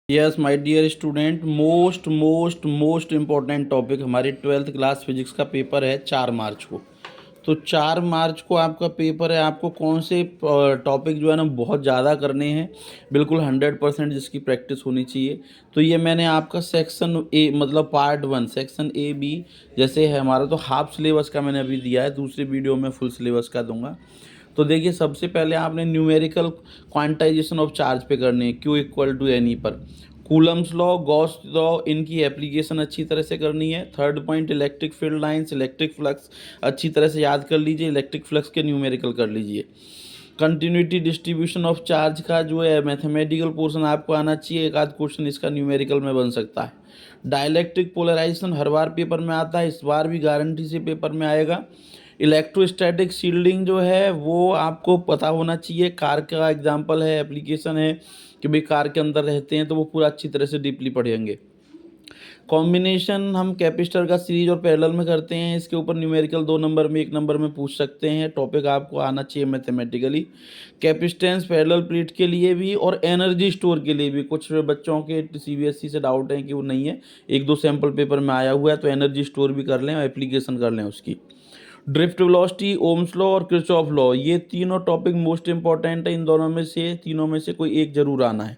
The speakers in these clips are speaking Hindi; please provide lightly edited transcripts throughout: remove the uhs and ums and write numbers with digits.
Yes my dear student, most important topic हमारी 12th क्लास फिजिक्स का पेपर है 4 मार्च को। तो 4 मार्च को आपका पेपर है। आपको कौन से टॉपिक जो है ना बहुत ज़्यादा करने हैं, बिल्कुल 100% जिसकी प्रैक्टिस होनी चाहिए। तो ये मैंने आपका सेक्शन ए मतलब पार्ट 1 सेक्शन ए बी जैसे है हमारा, तो हाफ सिलेबस का मैंने अभी दिया है, दूसरी वीडियो में फुल सिलेबस का दूंगा। तो देखिए, सबसे पहले आपने न्यूमेरिकल क्वांटाइजेशन ऑफ चार्ज पे करनी है, Q equal to N E पर। कूलम्स लॉ, गॉस लॉ, इनकी एप्लीकेशन अच्छी तरह से करनी है। Third point, electric field lines, electric flux अच्छी तरह से याद कर लीजिए। इलेक्ट्रिक फ्लक्स के न्यूमेरिकल कर लीजिए। कंटिन्यूटी डिस्ट्रीब्यूशन ऑफ चार्ज का जो है मैथमेटिकल पोर्शन आपको आना चाहिए, एक आध क्वेश्चन इसका न्यूमेरिकल में बन सकता है। डाइलेक्ट्रिक पोलराइजेशन हर बार पेपर में आता है, इस बार भी गारंटी से पेपर में आएगा। इलेक्ट्रोस्टैटिक शील्डिंग जो है वो आपको पता होना चाहिए, कार का एग्जांपल है, एप्लीकेशन है कि भाई कार के अंदर रहते हैं, तो वो पूरा अच्छी तरह से डीपली पढ़ेंगे। कॉम्बिनेशन हम कैपेसिटर का सीरीज और पैरेलल में करते हैं, इसके ऊपर न्यूमेरिकल 2 नंबर में 1 नंबर में पूछ सकते हैं, टॉपिक आपको आना चाहिए मैथमेटिकली। कैपेसिटेंस पैरेलल प्लेट के लिए भी और एनर्जी स्टोर के लिए भी कुछ बच्चों के सीबीएसई से डाउट है कि वो नहीं है, 1-2 सैम्पल पेपर में आया हुआ है, तो एनर्जी स्टोर भी कर लें और एप्लीकेशन कर लें उसकी। ड्रिफ्ट वेलोसिटी, ओम्स लॉ और किरचॉफ लॉ, ये तीनों टॉपिक मोस्ट इंपॉर्टेंट है। इन दोनों में से, तीनों में से कोई एक जरूर आना है।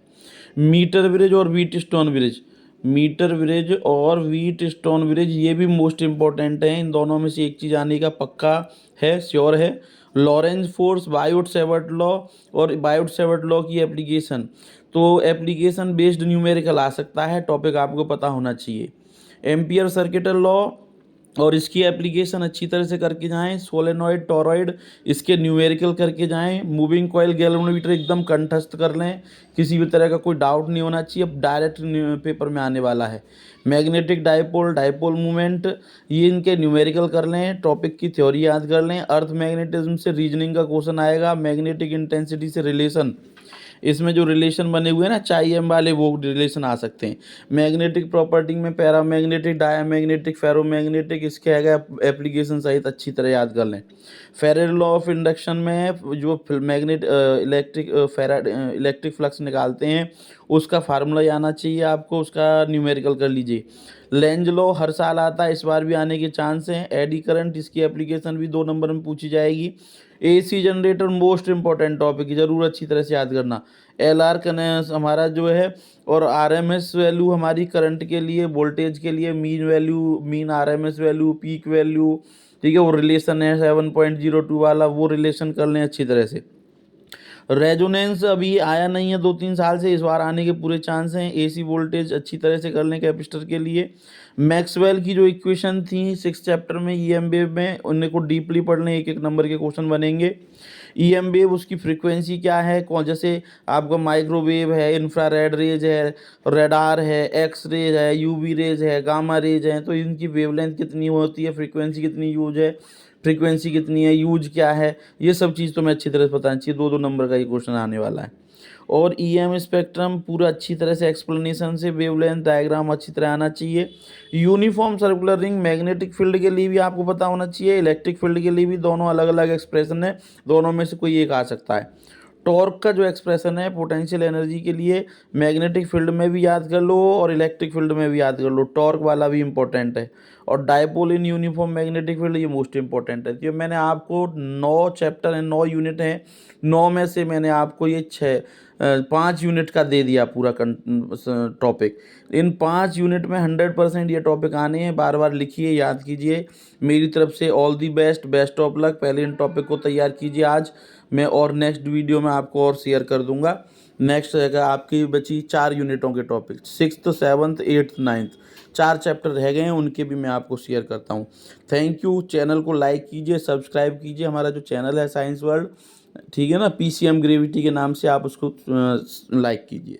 मीटर ब्रिज और Wheatstone bridge, metre bridge और व्हीट स्टोन ब्रिज ये भी मोस्ट इंपॉर्टेंट है। इन दोनों में से एक चीज़ आने का पक्का है, श्योर है। Lorentz force, Biot Savart law और बायोट सेवर्ट लॉ की एप्लीकेशन, तो एप्लीकेशन बेस्ड न्यूमेरिकल आ सकता है, टॉपिक आपको पता होना चाहिए। एम्पियर सर्किटल लॉ और इसकी एप्लीकेशन अच्छी तरह से करके जाएं। सोलेनॉइड, टॉरॉइड, इसके न्यूमेरिकल करके जाएं। मूविंग कॉइल, गैल्वेनोमीटर एकदम कंठस्थ कर लें, किसी भी तरह का कोई डाउट नहीं होना चाहिए, अब डायरेक्ट पेपर में आने वाला है। मैग्नेटिक डाइपोल, डाइपोल मूवमेंट, ये इनके न्यूमेरिकल कर लें, टॉपिक की थ्योरी याद कर लें। अर्थ मैग्नेटिज्म से रीजनिंग का क्वेश्चन आएगा। मैग्नेटिक इंटेंसिटी से रिलेशन, इसमें जो रिलेशन बने हुए हैं ना चाई एम वाले, वो रिलेशन आ सकते हैं। मैग्नेटिक प्रॉपर्टी में पैरामैग्नेटिक, डायामैग्नेटिक, फेरोमैग्नेटिक, इसके आगे एप्लीकेशन सहित अच्छी तरह याद कर लें। फेरेड लॉ ऑफ इंडक्शन में जो मैग्नेट इलेक्ट्रिक फ्लक्स निकालते हैं, उसका फार्मूला आना चाहिए आपको, उसका न्यूमेरिकल कर लीजिए। लेंज लॉ हर साल आता है, इस बार भी आने के चांस हैं। एडी करंट, इसकी एप्लीकेशन भी 2 नंबर में पूछी जाएगी। AC generator most important topic, जरूर अच्छी तरह से याद करना। एल आर हमारा जो है, और आर एम एस वैल्यू हमारी करंट के लिए, वोल्टेज के लिए mean value, mean R M S value, peak value, ठीक है, वो रिलेशन है 7.02 वाला, वो रिलेशन कर लें अच्छी तरह से। रेजोनेंस अभी आया नहीं है 2-3 साल से, इस बार आने के पूरे चांस हैं। एसी वोल्टेज अच्छी तरह से कर लें कैपेसिटर के लिए। मैक्सवेल की जो इक्वेशन थी 6 चैप्टर में ईएम वेव में, उन्हें को डीपली पढ़ लें, 1-1 नंबर के क्वेश्चन बनेंगे। ईएम वेव, उसकी फ्रीक्वेंसी क्या है, कौन, जैसे आपका माइक्रोवेव है, इंफ्रारेड रेज है, रेडार है, एक्स रेज है, यूवी रेज है, गामा रेज है, तो इनकी वेवलेंथ कितनी होती है, फ्रीक्वेंसी कितनी यूज है, फ्रीक्वेंसी कितनी है, यूज क्या है, ये सब चीज़ तो मैं अच्छी तरह से बताना चाहिए। 2-2 नंबर का ये क्वेश्चन आने वाला है। और ईएम स्पेक्ट्रम पूरा अच्छी तरह से एक्सप्लेनेशन से, वेवलेंथ डायग्राम अच्छी तरह आना चाहिए। Uniform circular ring, magnetic field के लिए भी आपको पता होना चाहिए, इलेक्ट्रिक फील्ड के लिए भी, दोनों अलग अलग एक्सप्रेशन है, दोनों में से कोई एक आ सकता है। टॉर्क का जो एक्सप्रेशन है पोटेंशियल एनर्जी के लिए, मैग्नेटिक फील्ड में भी याद कर लो और इलेक्ट्रिक फील्ड में भी याद कर लो, टॉर्क वाला भी इंपॉर्टेंट है। और dipole in uniform magnetic field, ये मोस्ट इंपॉर्टेंट है। तो मैंने आपको 9 चैप्टर हैं, 9 यूनिट हैं, 9 में से मैंने आपको ये 5 यूनिट का दे दिया पूरा टॉपिक। इन 5 यूनिट में 100% ये टॉपिक आने हैं, बार बार लिखिए, याद कीजिए। मेरी तरफ से all the best, best of luck. पहले इन टॉपिक को तैयार कीजिए आज मैं, और नेक्स्ट वीडियो में आपको और शेयर कर दूंगा। नेक्स्ट रहेगा आपकी बची 4 यूनिटों के topic, 6th 7th 8th 9th, 4 chapter रह गए हैं, उनके भी मैं आपको शेयर करता हूँ। Thank you. चैनल को लाइक कीजिए, सब्सक्राइब कीजिए, हमारा जो चैनल है साइंस वर्ल्ड, ठीक है ना, पीसीएम ग्रेविटी के नाम से आप उसको लाइक कीजिए।